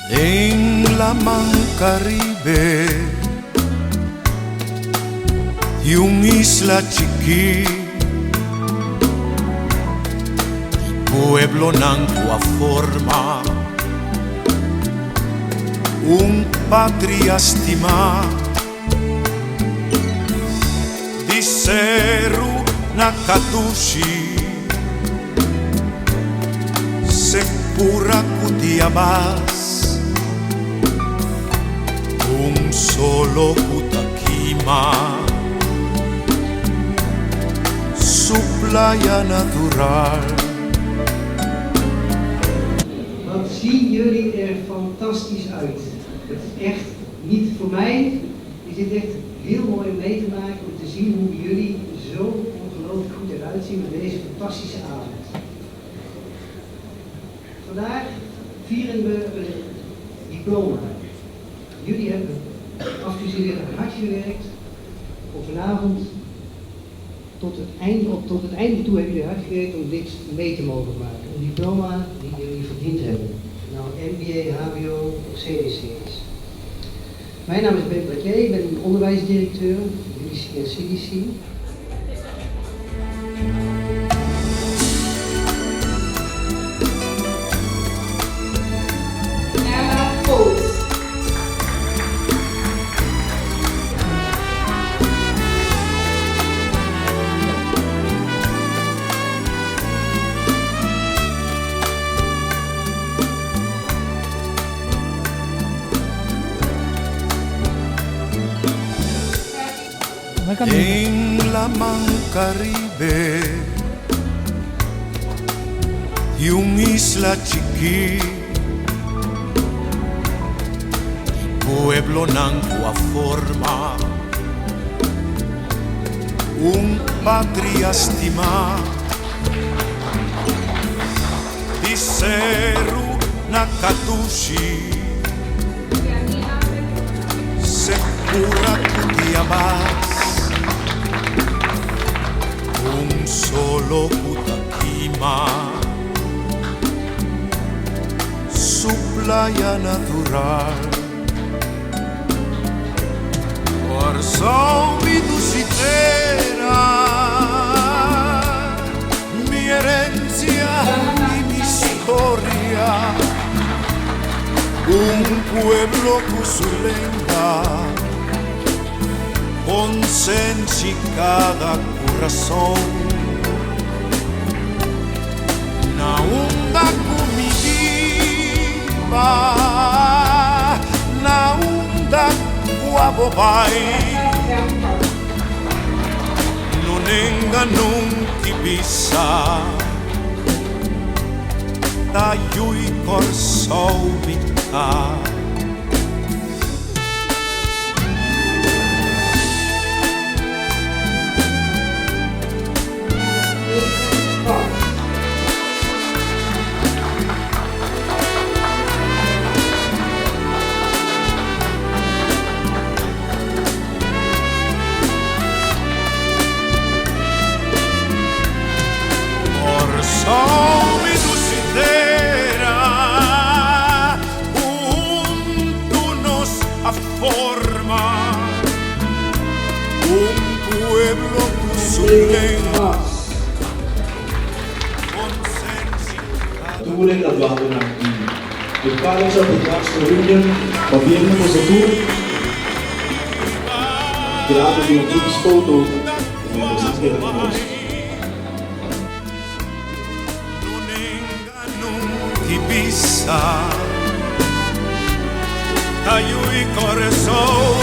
En la Caribe y una isla chiquita, pueblo nancua forma un patria estima, diceru nakatushi sekura kutiabas. Un solo Kutaquima, su playa natural. Wat zien jullie er fantastisch uit. Het is echt, niet voor mij, is dit echt heel mooi om mee te maken, om te zien hoe jullie zo ongelooflijk goed eruit zien met deze fantastische avond. Vandaag vieren we een diploma. Jullie hebben afgestudeerd en hard gewerkt om vanavond tot het einde toe hebben jullie hard gewerkt om dit mee te mogen maken. Een diploma die jullie verdiend hebben. Nou, MBA, HBO of CDC's. Mijn naam is Ben Platje, ik ben onderwijsdirecteur van UDC en CDC. En la Caribe y una isla chiquita, pueblo nancua forma un patria estima, diceru nakatushi sekura kutiabas. Un solo Kutaquima, su playa natural. Por mi dulcitera, mi herencia y mi historia, un pueblo cusulenga, con sensi cada corazón, na onda comitiva, na onda guabobay, non enganong kibisa, tayo'y korsawita. Mi dulcitera, junto nos forma un pueblo cusulengo. Bedoeling dat we hadden naar de Paris op de Graafste Union, probieren we ze toe. Graag die een typisch foto met de zitgeving van ons. Ibiza, tayo'y korsawita.